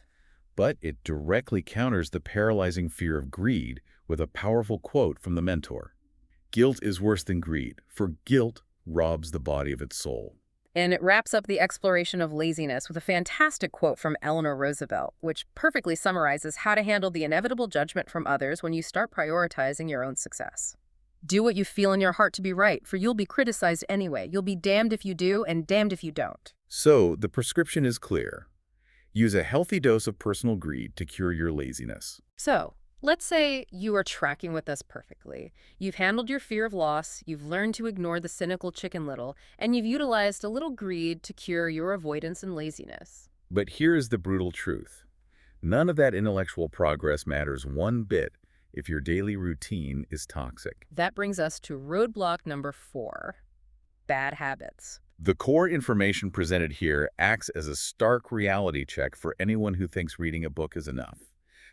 But it directly counters the paralyzing fear of greed with a powerful quote from the mentor. Guilt is worse than greed, for guilt robs the body of its soul. And it wraps up the exploration of laziness with a fantastic quote from Eleanor Roosevelt, which perfectly summarizes how to handle the inevitable judgment from others when you start prioritizing your own success. Do what you feel in your heart to be right, for you'll be criticized anyway. You'll be damned if you do and damned if you don't. So the prescription is clear. Use a healthy dose of personal greed to cure your laziness. So, let's say you are tracking with us perfectly. You've handled your fear of loss, you've learned to ignore the cynical Chicken Little, and you've utilized a little greed to cure your avoidance and laziness. But here is the brutal truth. None of that intellectual progress matters one bit if your daily routine is toxic. That brings us to roadblock number 4, bad habits. The core information presented here acts as a stark reality check for anyone who thinks reading a book is enough.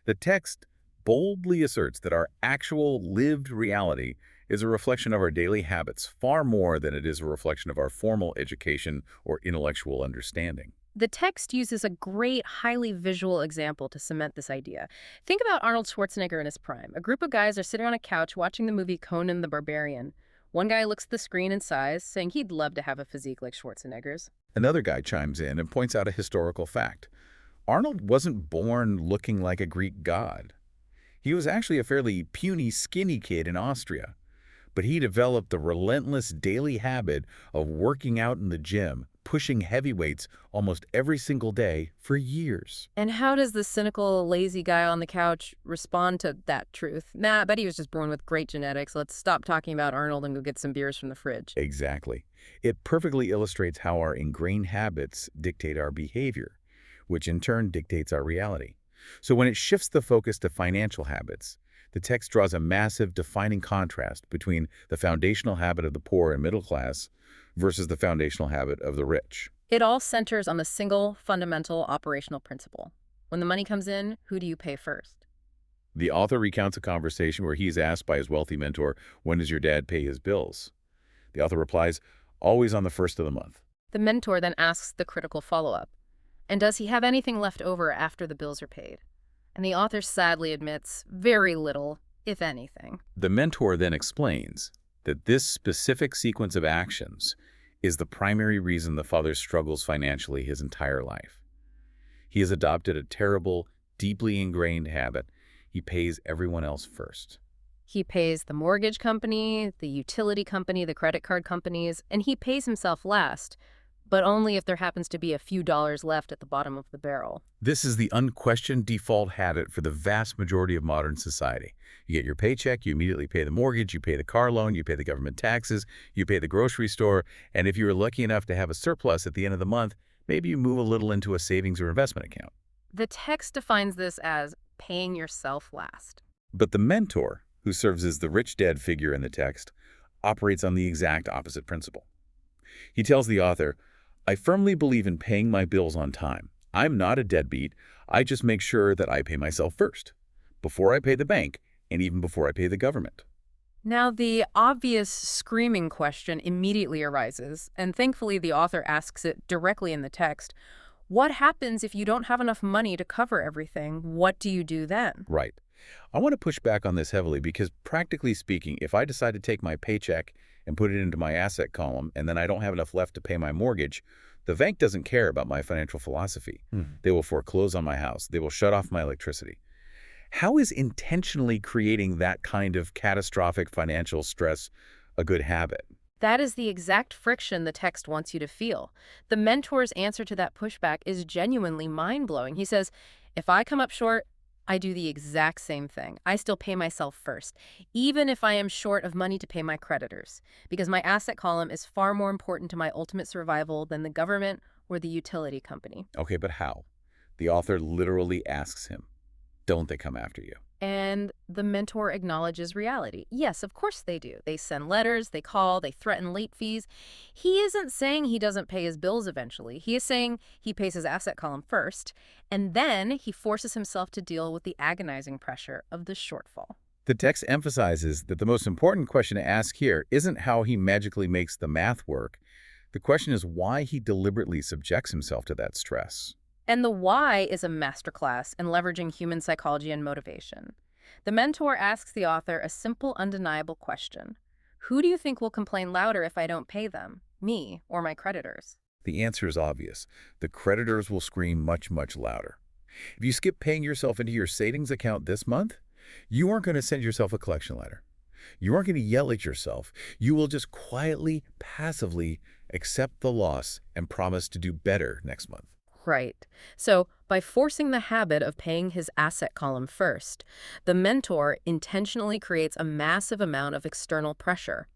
The text boldly asserts that our actual lived reality is a reflection of our daily habits far more than it is a reflection of our formal education or intellectual understanding. The text uses a great, highly visual example to cement this idea. Think about Arnold Schwarzenegger in his prime. A group of guys are sitting on a couch watching the movie Conan the Barbarian. One guy looks at the screen and sighs, saying he'd love to have a physique like Schwarzenegger's. Another guy chimes in and points out a historical fact. Arnold wasn't born looking like a Greek god. He was actually a fairly puny, skinny kid in Austria, but he developed the relentless daily habit of working out in the gym, pushing heavy weights almost every single day for years. And how does the cynical, lazy guy on the couch respond to that truth? Nah, I bet he was just born with great genetics. Let's stop talking about Arnold and go get some beers from the fridge. Exactly. It perfectly illustrates how our ingrained habits dictate our behavior, which in turn dictates our reality. So when it shifts the focus to financial habits, the text draws a massive defining contrast between the foundational habit of the poor and middle class versus the foundational habit of the rich. It all centers on the single, fundamental operational principle. When the money comes in, who do you pay first? The author recounts a conversation where he is asked by his wealthy mentor, when does your dad pay his bills? The author replies, always on the first of the month. The mentor then asks the critical follow-up. And does he have anything left over after the bills are paid? And the author sadly admits very little, if anything. The mentor then explains that this specific sequence of actions is the primary reason the father struggles financially his entire life. He has adopted a terrible, deeply ingrained habit. He pays everyone else first. He pays the mortgage company, the utility company, the credit card companies, and he pays himself last. but only if there happens to be a few dollars left at the bottom of the barrel. This is the unquestioned default habit for the vast majority of modern society. You get your paycheck, you immediately pay the mortgage, you pay the car loan, you pay the government taxes, you pay the grocery store, and if you were lucky enough to have a surplus at the end of the month, maybe you move a little into a savings or investment account. The text defines this as paying yourself last. But the mentor, who serves as the rich dad figure in the text, operates on the exact opposite principle. He tells the author, "I firmly believe in paying my bills on time. I'm not a deadbeat. I just make sure that I pay myself first, before I pay the bank, and even before I pay the government." Now, the obvious screaming question immediately arises, and thankfully the author asks it directly in the text. What happens if you don't have enough money to cover everything? What do you do then? Right. I want to push back on this heavily because practically speaking, if I decide to take my paycheck and put it into my asset column and then I don't have enough left to pay my mortgage, the bank doesn't care about my financial philosophy. They will foreclose on my house. They will shut off my electricity. How is intentionally creating that kind of catastrophic financial stress a good habit? That is the exact friction the text wants you to feel. The mentor's answer to that pushback is genuinely mind-blowing. He says, if I come up short, I do the exact same thing. I still pay myself first, even if I am short of money to pay my creditors, because my asset column is far more important to my ultimate survival than the government or the utility company. Okay, but how? The author literally asks him, don't they come after you? And the mentor acknowledges reality. Yes, of course they do. They send letters, they call, they threaten late fees. He isn't saying he doesn't pay his bills eventually. He is saying he pays his asset column first, and then he forces himself to deal with the agonizing pressure of the shortfall. The text emphasizes that the most important question to ask here isn't how he magically makes the math work. The question is why he deliberately subjects himself to that stress. And the why is a masterclass in leveraging human psychology and motivation. The mentor asks the author a simple, undeniable question. Who do you think will complain louder if I don't pay them? Me or my creditors? The answer is obvious. The creditors will scream much, much louder. If you skip paying yourself into your savings account this month, you aren't going to send yourself a collection letter. You aren't going to yell at yourself. You will just quietly, passively accept the loss and promise to do better next month. Right. So, by forcing the habit of paying his asset column first, the mentor intentionally creates a massive amount of external pressure.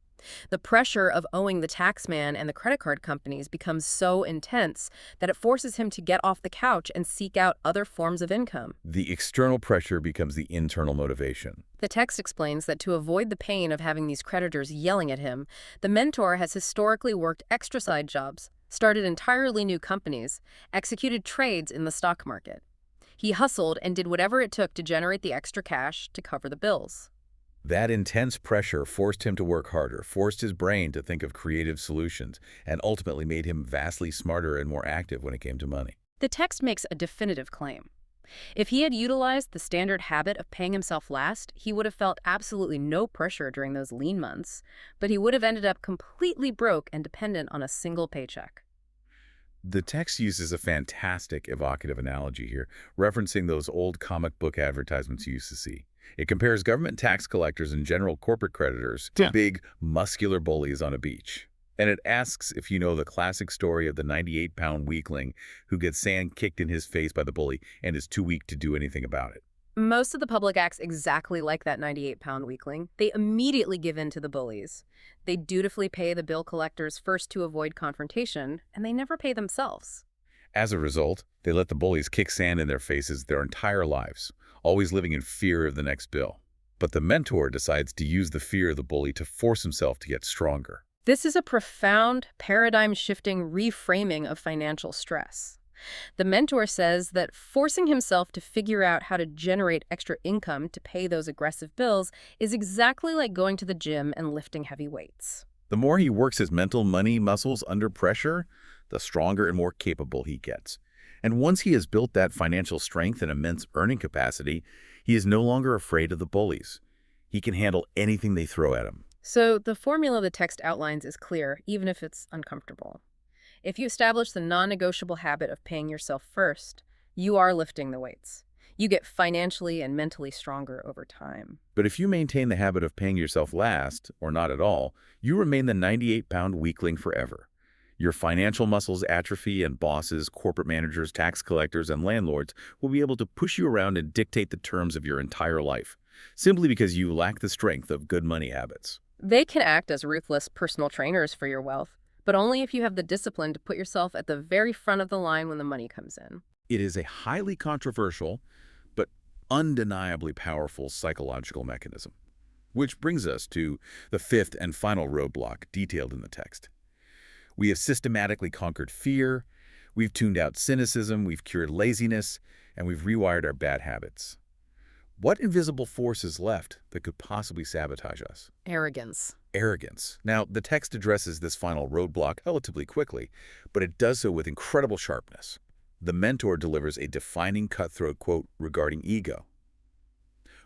The pressure of owing the taxman and the credit card companies becomes so intense that it forces him to get off the couch and seek out other forms of income. The external pressure becomes the internal motivation. The text explains that to avoid the pain of having these creditors yelling at him, the mentor has historically worked extra side jobs, started entirely new companies, executed trades in the stock market. He hustled and did whatever it took to generate the extra cash to cover the bills. That intense pressure forced him to work harder, forced his brain to think of creative solutions, and ultimately made him vastly smarter and more active when it came to money. The text makes a definitive claim. If he had utilized the standard habit of paying himself last, he would have felt absolutely no pressure during those lean months, but he would have ended up completely broke and dependent on a single paycheck. The text uses a fantastic evocative analogy here, referencing those old comic book advertisements you used to see. It compares government tax collectors and general corporate creditors to big, muscular bullies on a beach. And it asks if you know the classic story of the 98-pound weakling who gets sand kicked in his face by the bully and is too weak to do anything about it. Most of the public acts exactly like that 98-pound weakling. They immediately give in to the bullies. They dutifully pay the bill collectors first to avoid confrontation, and they never pay themselves. As a result, they let the bullies kick sand in their faces their entire lives, always living in fear of the next bill. But the mentor decides to use the fear of the bully to force himself to get stronger. This is a profound, paradigm-shifting reframing of financial stress. The mentor says that forcing himself to figure out how to generate extra income to pay those aggressive bills is exactly like going to the gym and lifting heavy weights. The more he works his mental money muscles under pressure, the stronger and more capable he gets. And once he has built that financial strength and immense earning capacity, he is no longer afraid of the bullies. He can handle anything they throw at him. So the formula the text outlines is clear, even if it's uncomfortable. If you establish the non-negotiable habit of paying yourself first, you are lifting the weights. You get financially and mentally stronger over time. But if you maintain the habit of paying yourself last, or not at all, you remain the 98-pound weakling forever. Your financial muscles atrophy, and bosses, corporate managers, tax collectors, and landlords will be able to push you around and dictate the terms of your entire life, simply because you lack the strength of good money habits. They can act as ruthless personal trainers for your wealth, but only if you have the discipline to put yourself at the very front of the line when the money comes in. It is a highly controversial, but undeniably powerful psychological mechanism. Which brings us to the fifth and final roadblock detailed in the text. We have systematically conquered fear, we've tuned out cynicism, we've cured laziness, and we've rewired our bad habits. What invisible force is left that could possibly sabotage us? Arrogance. Arrogance. Now, the text addresses this final roadblock relatively quickly, but it does so with incredible sharpness. The mentor delivers a defining cutthroat quote regarding ego.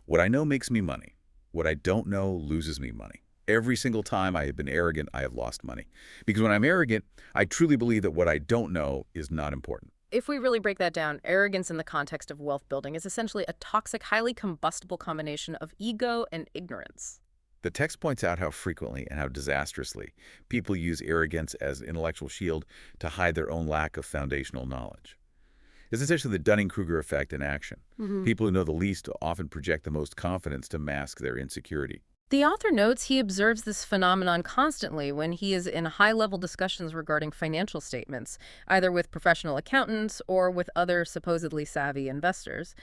What I know makes me money. What I don't know loses me money. Every single time I have been arrogant, I have lost money. Because when I'm arrogant, I truly believe that what I don't know is not important. If we really break that down, arrogance in the context of wealth building is essentially a toxic, highly combustible combination of ego and ignorance. The text points out how frequently and how disastrously people use arrogance as an intellectual shield to hide their own lack of foundational knowledge. It's essentially the Dunning-Kruger effect in action. People who know the least often project the most confidence to mask their insecurity. The author notes he observes this phenomenon constantly when he is in high-level discussions regarding financial statements, either with professional accountants or with other supposedly savvy investors.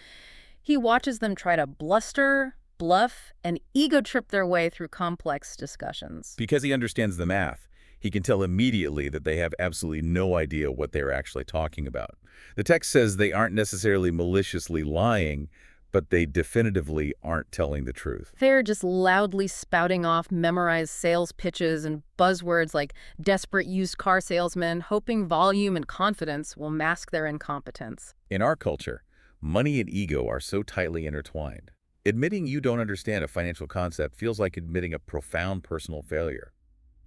He watches them try to bluster, bluff, and ego-trip their way through complex discussions. Because he understands the math, he can tell immediately that they have absolutely no idea what they're actually talking about. The text says they aren't necessarily maliciously lying, but they definitively aren't telling the truth. They're just loudly spouting off memorized sales pitches and buzzwords like desperate used car salesmen, hoping volume and confidence will mask their incompetence. In our culture, money and ego are so tightly intertwined. Admitting you don't understand a financial concept feels like admitting a profound personal failure.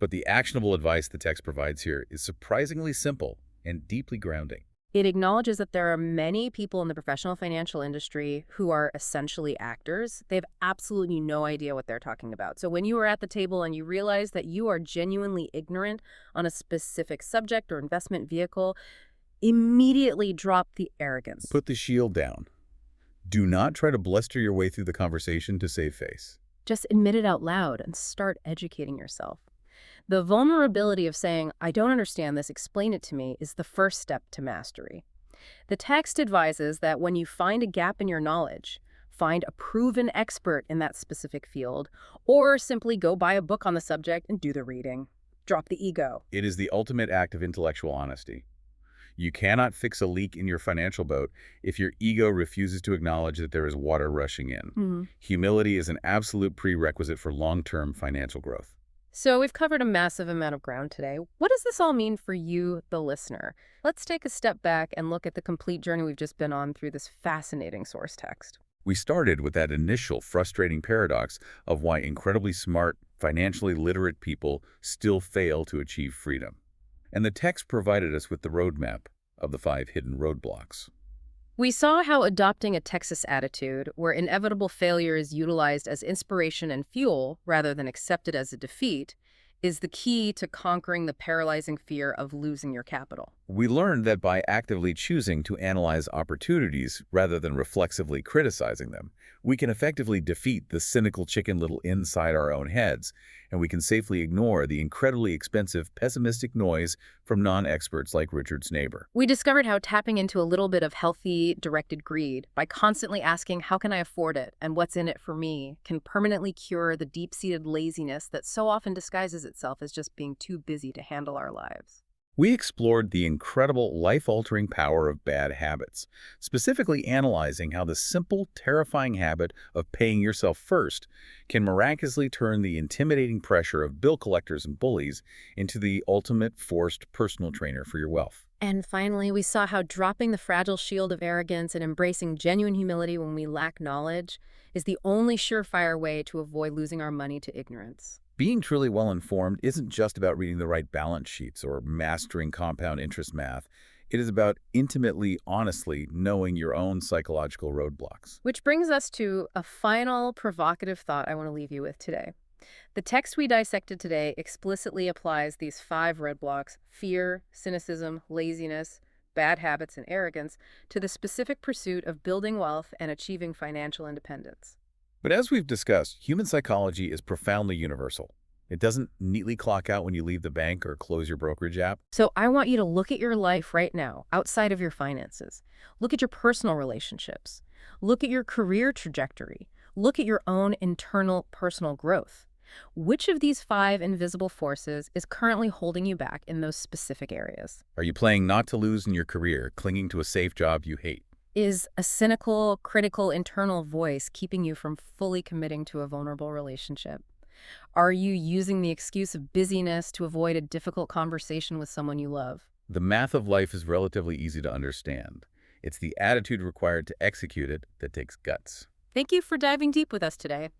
But the actionable advice the text provides here is surprisingly simple and deeply grounding. It acknowledges that there are many people in the professional financial industry who are essentially actors. They have absolutely no idea what they're talking about. So when you are at the table and you realize that you are genuinely ignorant on a specific subject or investment vehicle, immediately drop the arrogance. Put the shield down. Do not try to bluster your way through the conversation to save face. Just admit it out loud and start educating yourself. The vulnerability of saying, I don't understand this, explain it to me, is the first step to mastery. The text advises that when you find a gap in your knowledge, find a proven expert in that specific field, or simply go buy a book on the subject and do the reading. Drop the ego. It is the ultimate act of intellectual honesty. You cannot fix a leak in your financial boat if your ego refuses to acknowledge that there is water rushing in. Humility is an absolute prerequisite for long-term financial growth. So we've covered a massive amount of ground today. What does this all mean for you, the listener? Let's take a step back and look at the complete journey we've just been on through this fascinating source text. We started with that initial frustrating paradox of why incredibly smart, financially literate people still fail to achieve freedom. And the text provided us with the roadmap of the 5 hidden roadblocks. We saw how adopting a Texas attitude, where inevitable failure is utilized as inspiration and fuel rather than accepted as a defeat, is the key to conquering the paralyzing fear of losing your capital. We learned that by actively choosing to analyze opportunities rather than reflexively criticizing them, we can effectively defeat the cynical chicken little inside our own heads, and we can safely ignore the incredibly expensive pessimistic noise from non-experts like Richard's neighbor. We discovered how tapping into a little bit of healthy, directed greed by constantly asking, how can I afford it and what's in it for me, can permanently cure the deep-seated laziness that so often disguises itself as just being too busy to handle our lives. We explored the incredible life-altering power of bad habits, specifically analyzing how the simple, terrifying habit of paying yourself first can miraculously turn the intimidating pressure of bill collectors and bullies into the ultimate forced personal trainer for your wealth. And finally, we saw how dropping the fragile shield of arrogance and embracing genuine humility when we lack knowledge is the only surefire way to avoid losing our money to ignorance. Being truly well-informed isn't just about reading the right balance sheets or mastering compound interest math. It is about intimately, honestly knowing your own psychological roadblocks. Which brings us to a final provocative thought I want to leave you with today. The text we dissected today explicitly applies these 5 red blocks, fear, cynicism, laziness, bad habits, and arrogance, to the specific pursuit of building wealth and achieving financial independence. But as we've discussed, human psychology is profoundly universal. It doesn't neatly clock out when you leave the bank or close your brokerage app. So I want you to look at your life right now, outside of your finances. Look at your personal relationships. Look at your career trajectory. Look at your own internal personal growth. Which of these 5 invisible forces is currently holding you back in those specific areas? Are you playing not to lose in your career, clinging to a safe job you hate? Is a cynical, critical internal voice keeping you from fully committing to a vulnerable relationship? Are you using the excuse of busyness to avoid a difficult conversation with someone you love? The math of life is relatively easy to understand. It's the attitude required to execute it that takes guts. Thank you for diving deep with us today.